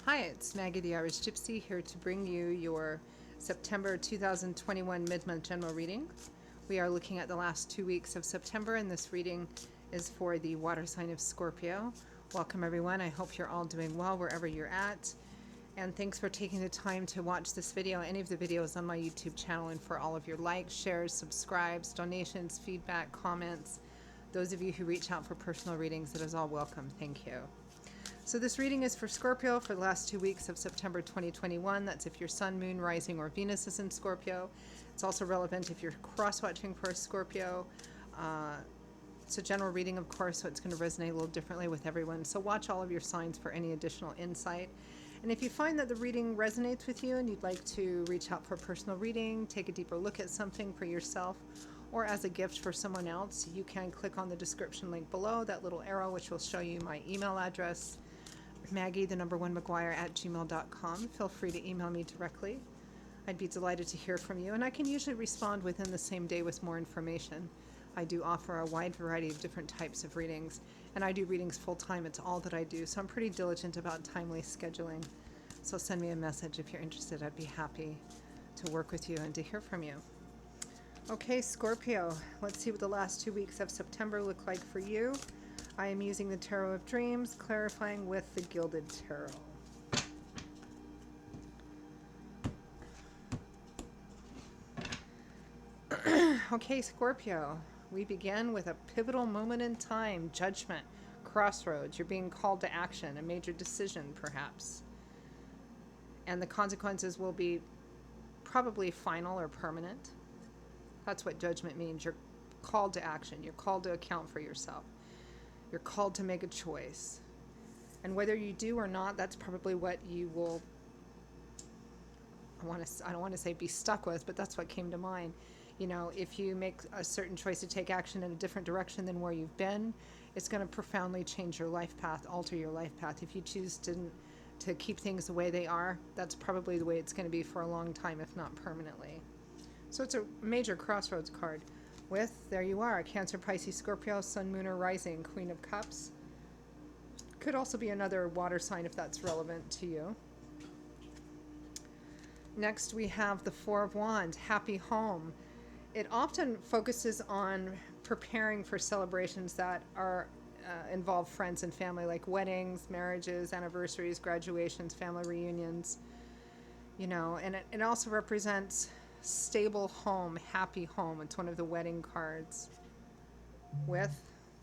Hi, it's Maggie the Irish Gypsy here to bring you your September 2021 mid-month general reading. We are looking at the last 2 weeks of September, and this reading is for the water sign of Scorpio. Welcome everyone. I hope you're all doing well wherever you're at. And thanks for taking the time to watch this video, any of the videos on my YouTube channel, and for all of your likes, shares, subscribes, donations, feedback, comments. Those of you who reach out for personal readings, it is all welcome. Thank you. So this reading is for Scorpio for the last 2 weeks of September 2021. That's if your sun, moon, rising, or Venus is in Scorpio. It's also relevant if you're cross-watching for a Scorpio. It's a general reading, of course, so it's going to resonate a little differently with everyone. So watch all of your signs for any additional insight. And if you find that the reading resonates with you and you'd like to reach out for a personal reading, take a deeper look at something for yourself, or as a gift for someone else, you can click on the description link below, that little arrow, which will show you my email address, Maggie1McGuire@gmail.com. Feel free to email me directly. I'd be delighted to hear from you, and I can usually respond within the same day with more information. I do offer a wide variety of different types of readings, and I do readings full-time. It's all that I do, so I'm pretty diligent about timely scheduling. So send me a message if you're interested. I'd be happy to work with you and to hear from you. Okay, Scorpio, let's see what the last 2 weeks of September look like for you. I am using the Tarot of Dreams, clarifying with the Gilded Tarot. Okay, Scorpio, we begin with a pivotal moment in time, judgment, crossroads. You're being called to action, a major decision perhaps. And the consequences will be probably final or permanent. That's what judgment means. You're called to action. You're called to account for yourself. You're called to make a choice. And whether you do or not, that's probably what you will, I don't want to say be stuck with, but that's what came to mind. You know, if you make a certain choice to take action in a different direction than where you've been, it's going to profoundly change your life path, alter your life path. If you choose to keep things the way they are, that's probably the way it's going to be for a long time, if not permanently. So it's a major crossroads card with, there you are, Cancer, Pisces, Scorpio, Sun, Moon, or Rising, Queen of Cups. Could also be another water sign if that's relevant to you. Next we have the Four of Wands, Happy Home. It often focuses on preparing for celebrations that are involve friends and family, like weddings, marriages, anniversaries, graduations, family reunions. You know, and it also represents stable home, happy home. It's one of the wedding cards with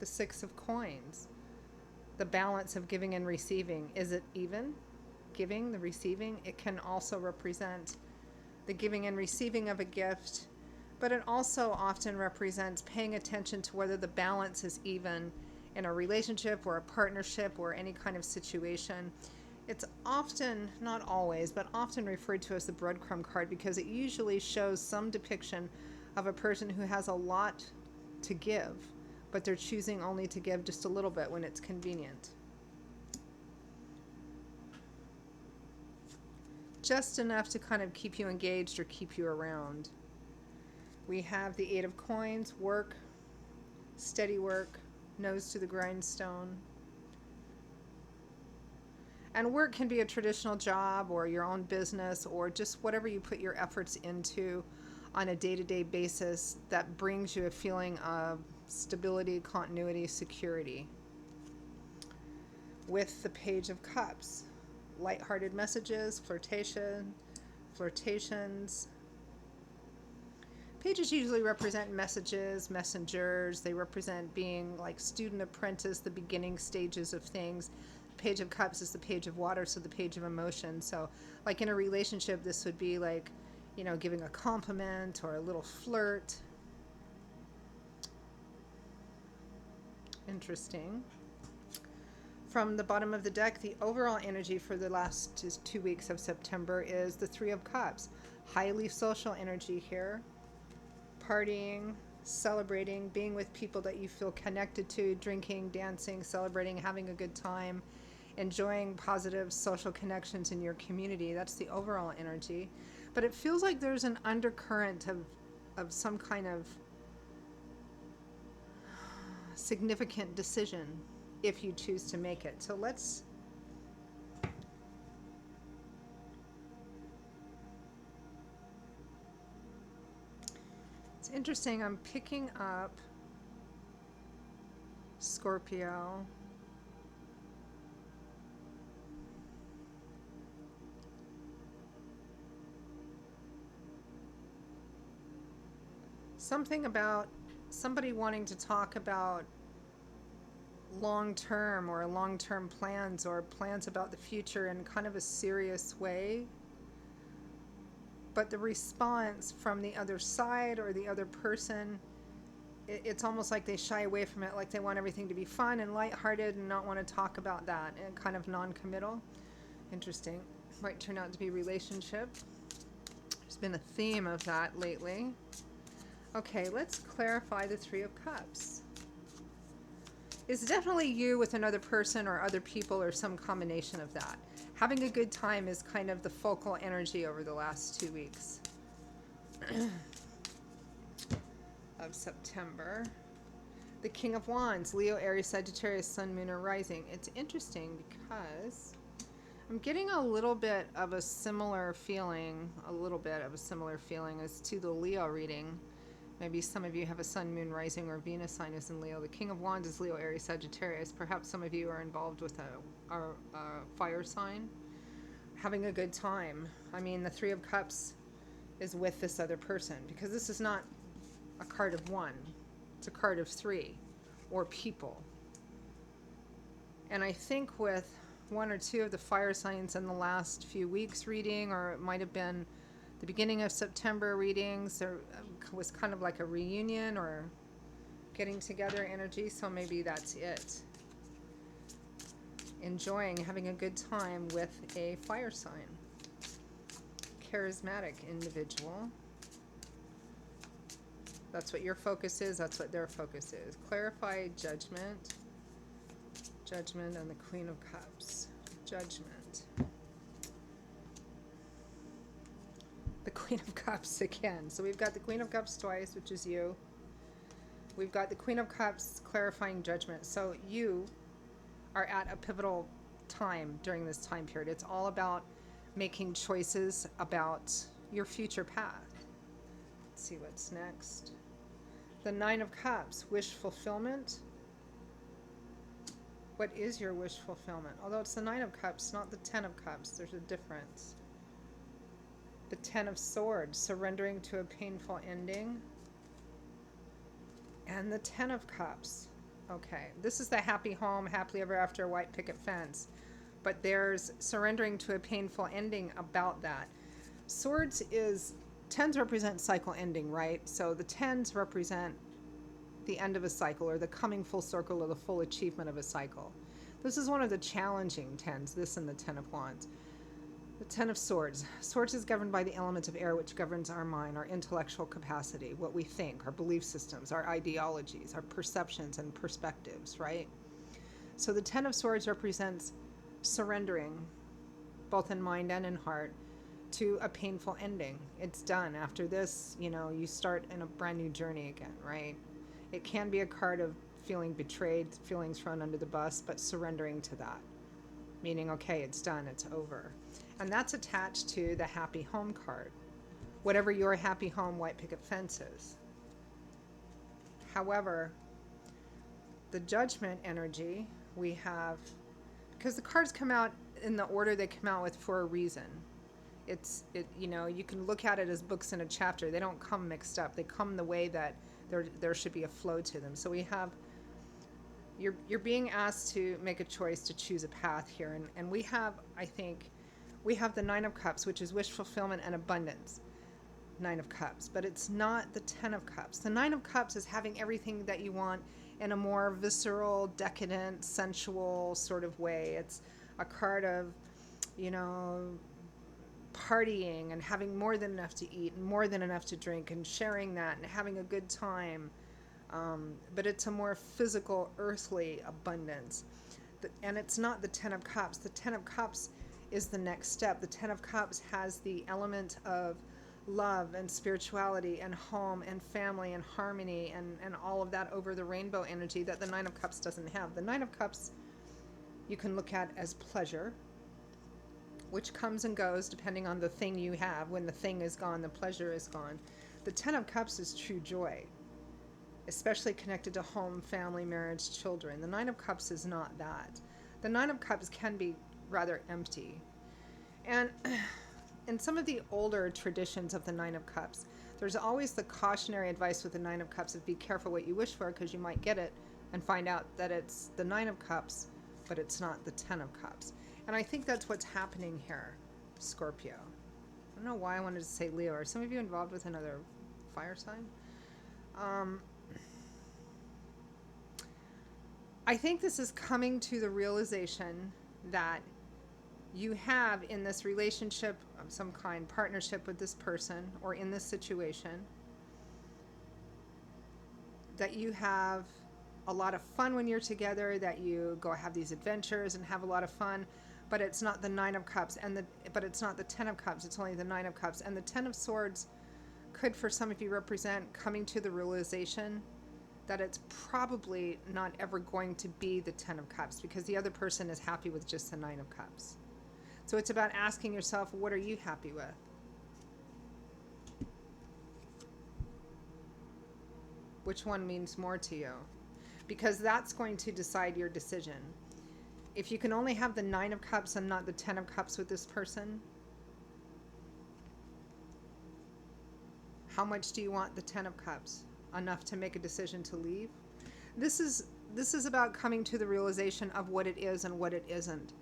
the Six of Coins. The balance of giving and receiving. Is it even? Giving, the receiving? It can also represent the giving and receiving of a gift, but it also often represents paying attention to whether the balance is even in a relationship or a partnership or any kind of situation. It's often, not always, but often referred to as the breadcrumb card because it usually shows some depiction of a person who has a lot to give, but they're choosing only to give just a little bit when it's convenient. Just enough to kind of keep you engaged or keep you around. We have the Eight of Coins, work, steady work, nose to the grindstone. And work can be a traditional job or your own business or just whatever you put your efforts into on a day-to-day basis that brings you a feeling of stability, continuity, security. With the Page of Cups, lighthearted messages, flirtations. Pages usually represent messages, messengers. They represent being like student apprentice, the beginning stages of things. Page of Cups is the page of water, so the page of emotion. So like in a relationship, this would be like, you know, giving a compliment or a little flirt. Interesting. From the bottom of the deck, the overall energy for the last 2 weeks of September is the Three of Cups. Highly social energy here. Partying, celebrating, being with people that you feel connected to, drinking, dancing, celebrating, having a good time, enjoying positive social connections in your community. That's the overall energy. But it feels like there's an undercurrent of some kind of significant decision if you choose to make it. So let's It's interesting. I'm picking up Scorpio. Something about somebody wanting to talk about long term or long term plans or plans about the future in kind of a serious way. But the response from the other side or the other person, it's almost like they shy away from it, like they want everything to be fun and lighthearted and not want to talk about that, and kind of non-committal. Interesting. Might turn out to be relationship. There's been a theme of that lately. Okay, let's clarify the Three of Cups. It's definitely you with another person or other people or some combination of that. Having a good time is kind of the focal energy over the last 2 weeks of September. The King of Wands, Leo, Aries, Sagittarius, Sun, Moon, or Rising. It's interesting because I'm getting a little bit of a similar feeling as to the Leo reading. Maybe some of you have a Sun, Moon, Rising, or Venus sign is in Leo. The King of Wands is Leo, Aries, Sagittarius. Perhaps some of you are involved with a fire sign. Having a good time. I mean, the Three of Cups is with this other person, because this is not a card of one. It's a card of three, or people. And I think with one or two of the fire signs in the last few weeks reading, or it might have been the beginning of September readings, there was kind of like a reunion or getting together energy, so maybe that's it. Enjoying, having a good time with a fire sign. Charismatic individual. That's what your focus is, that's what their focus is. Clarify judgment. Judgment and the Queen of Cups. Judgment. The Queen of Cups again. So we've got the Queen of Cups twice, which is you. We've got the Queen of Cups clarifying judgment. So you are at a pivotal time during this time period. It's all about making choices about your future path. Let's see what's next. The Nine of Cups, wish fulfillment. What is your wish fulfillment? Although it's the Nine of Cups, not the Ten of Cups. There's a difference. The Ten of Swords, surrendering to a painful ending. And the Ten of Cups. Okay, this is the happy home, happily ever after, white picket fence. But there's surrendering to a painful ending about that. Swords is, tens represent cycle ending, right? So the tens represent the end of a cycle, or the coming full circle, or the full achievement of a cycle. This is one of the challenging tens, this and the Ten of Wands. The Ten of Swords. Swords is governed by the element of air, which governs our mind, our intellectual capacity, what we think, our belief systems, our ideologies, our perceptions and perspectives, right? So the Ten of Swords represents surrendering, both in mind and in heart, to a painful ending. It's done. After this, you start in a brand new journey again, right? It can be a card of feeling betrayed, feeling thrown under the bus, but surrendering to that. Meaning, okay, it's done, it's over. And that's attached to the happy home card. Whatever your happy home white picket fence is. However, the judgment energy we have, because the cards come out in the order they come out with for a reason. You can look at it as books in a chapter. They don't come mixed up. They come the way that there should be a flow to them. So we have, you're being asked to make a choice, to choose a path here. And we have, I think, we have the Nine of Cups, which is wish fulfillment and abundance. Nine of Cups, but it's not the Ten of Cups. The Nine of Cups is having everything that you want in a more visceral, decadent, sensual sort of way. It's a card of, partying and having more than enough to eat and more than enough to drink and sharing that and having a good time. But it's a more physical, earthly abundance. And it's not the Ten of Cups. The Ten of Cups is the next step. The Ten of Cups has the element of love and spirituality and home and family and harmony and all of that over the rainbow energy that the Nine of Cups doesn't have. The Nine of Cups you can look at as pleasure, which comes and goes depending on the thing you have. When the thing is gone, the pleasure is gone. The Ten of Cups is true joy, especially connected to home, family, marriage, children. The Nine of Cups is not that. The Nine of Cups can be rather empty. And in some of the older traditions of the Nine of Cups, there's always the cautionary advice with the Nine of Cups of be careful what you wish for, because you might get it and find out that it's the Nine of Cups, but it's not the Ten of Cups. And I think that's what's happening here, Scorpio. I don't know why I wanted to say Leo. Are some of you involved with another fire sign? I think this is coming to the realization that you have in this relationship of some kind, partnership with this person, or in this situation, that you have a lot of fun when you're together, that you go have these adventures and have a lot of fun, but it's not the Nine of Cups, but it's not the Ten of Cups, it's only the Nine of Cups. And the Ten of Swords could, for some of you, represent coming to the realization that it's probably not ever going to be the Ten of Cups, because the other person is happy with just the Nine of Cups. So it's about asking yourself, what are you happy with? Which one means more to you? Because that's going to decide your decision. If you can only have the Nine of Cups and not the Ten of Cups with this person, how much do you want the Ten of Cups? Enough to make a decision to leave? This is about coming to the realization of what it is and what it isn't,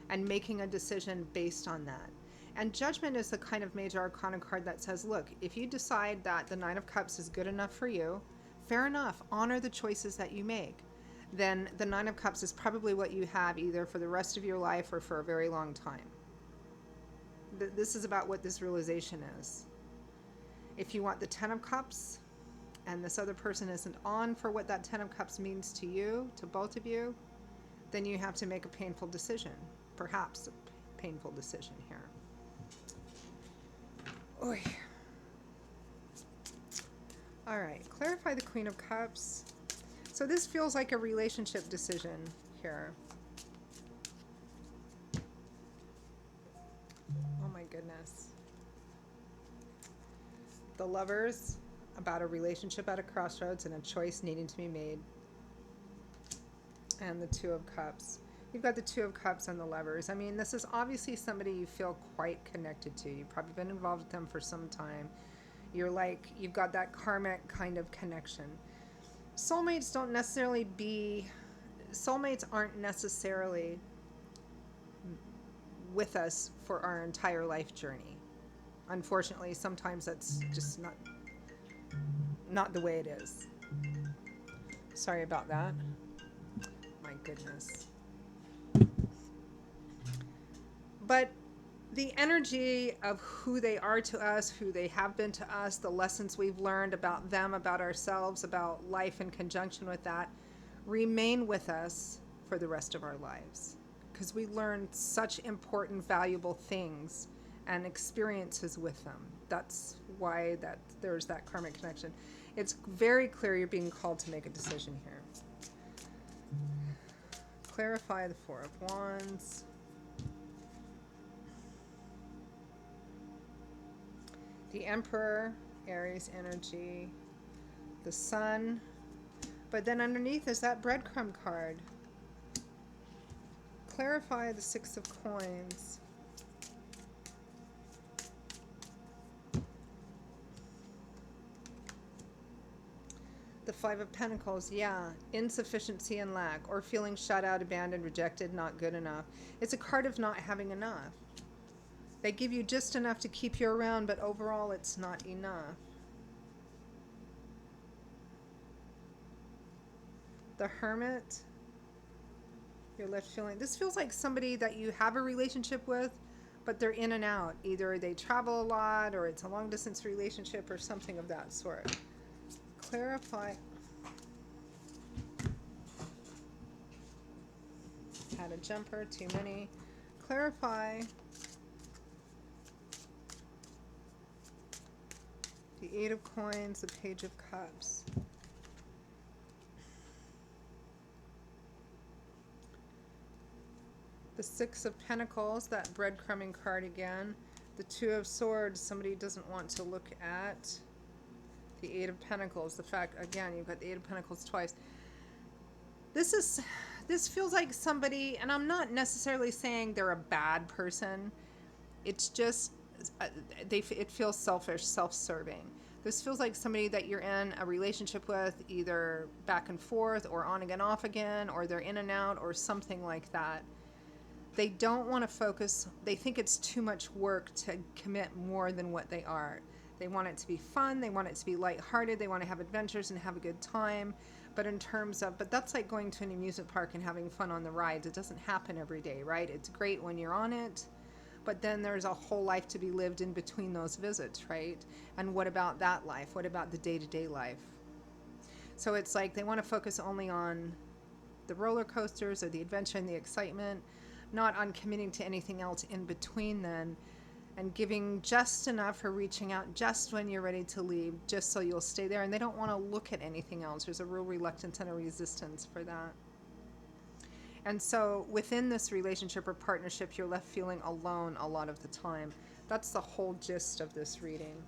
and making a decision based on that. And Judgment is the kind of major arcana card that says, look, if you decide that the Nine of Cups is good enough for you, fair enough, honor the choices that you make. Then the Nine of Cups is probably what you have either for the rest of your life or for a very long time. This is about what this realization is. If you want the Ten of Cups, and this other person isn't on for what that Ten of Cups means to you, to both of you, then you have to make a painful decision. Perhaps a painful decision here. Oy. All right, clarify the Queen of Cups. So this feels like a relationship decision here. Oh my goodness. The Lovers, about a relationship at a crossroads and a choice needing to be made. And the Two of Cups. You've got the Two of Cups and the Lovers. I mean, this is obviously somebody you feel quite connected to. You've probably been involved with them for some time. You're like, you've got that karmic kind of connection. Soulmates aren't necessarily with us for our entire life journey. Unfortunately, sometimes that's just not the way it is. Sorry about that. My goodness. But the energy of who they are to us, who they have been to us, the lessons we've learned about them, about ourselves, about life in conjunction with that, remain with us for the rest of our lives. Because we learn such important, valuable things and experiences with them. That's why there's that karmic connection. It's very clear you're being called to make a decision here. Clarify the Four of Wands. The Emperor, Aries energy, the Sun, but then underneath is that breadcrumb card. Clarify the Six of Coins. The Five of Pentacles, yeah, insufficiency and lack, or feeling shut out, abandoned, rejected, not good enough. It's a card of not having enough. They give you just enough to keep you around, but overall it's not enough. The Hermit, you're left feeling, this feels like somebody that you have a relationship with, but they're in and out. Either they travel a lot, or it's a long distance relationship, or something of that sort. Clarify. Had a jumper, too many. Clarify the Eight of Coins, the Page of Cups. The Six of Pentacles, that breadcrumbing card again. The Two of Swords, somebody doesn't want to look at. The Eight of Pentacles. The fact, again, you've got the Eight of Pentacles twice. This feels like somebody, and I'm not necessarily saying they're a bad person. It's just, it feels selfish, self-serving. This feels like somebody that you're in a relationship with, either back and forth or on again, off again, or they're in and out or something like that. They don't want to focus. They think it's too much work to commit more than what they are. They want it to be fun. They want it to be lighthearted. They want to have adventures and have a good time. But in terms of, but that's like going to an amusement park and having fun on the rides. It doesn't happen every day, right? It's great when you're on it, but then there's a whole life to be lived in between those visits, right? And what about that life? What about the day-to-day life? So it's like they want to focus only on the roller coasters or the adventure and the excitement, not on committing to anything else in between then, and giving just enough for reaching out just when you're ready to leave, just so you'll stay there. And they don't want to look at anything else. There's a real reluctance and a resistance for that. And so within this relationship or partnership, you're left feeling alone a lot of the time. That's the whole gist of this reading.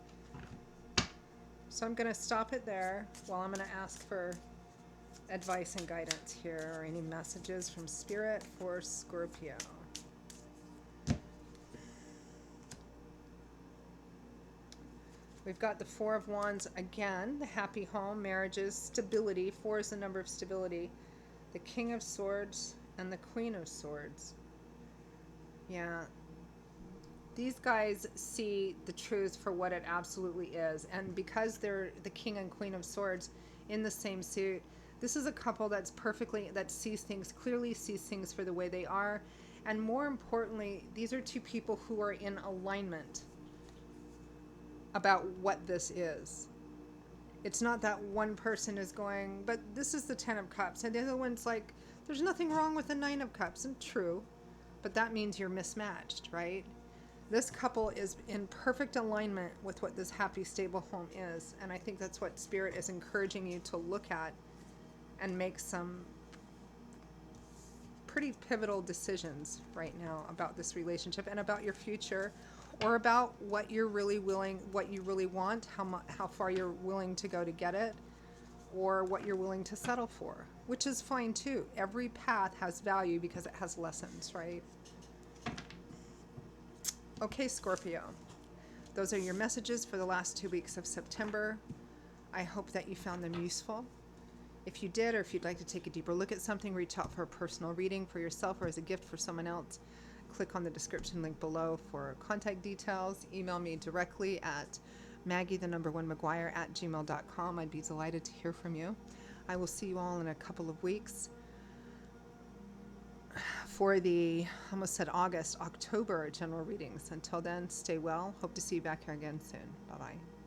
So I'm going to stop it there while I'm going to ask for advice and guidance here, or any messages from Spirit for Scorpio. We've got the Four of Wands again, the happy home, marriages, stability. 4 is the number of stability. The King of Swords and the Queen of Swords. Yeah. These guys see the truth for what it absolutely is. And because they're the King and Queen of Swords in the same suit, this is a couple that's perfectly, that sees things clearly, sees things for the way they are. And more importantly, these are two people who are in alignment about what this is. It's not that one person is going, but this is the 10 of Cups, and the other one's like, there's nothing wrong with the 9 of Cups. And true, but that means you're mismatched, right? This couple is in perfect alignment with what this happy, stable home is. And I think that's what Spirit is encouraging you to look at and make some pretty pivotal decisions right now about this relationship and about your future, or about what you're really willing, what you really want, how far you're willing to go to get it, or what you're willing to settle for, which is fine too. Every path has value because it has lessons, right? Okay, Scorpio. Those are your messages for the last 2 weeks of September. I hope that you found them useful. If you did, or if you'd like to take a deeper look at something, reach out for a personal reading for yourself or as a gift for someone else. Click on the description link below for contact details. Email me directly at maggie1maguire@gmail.com. I'd be delighted to hear from you. I will see you all in a couple of weeks for the, almost said October general readings. Until then, stay well. Hope to see you back here again soon. Bye-bye.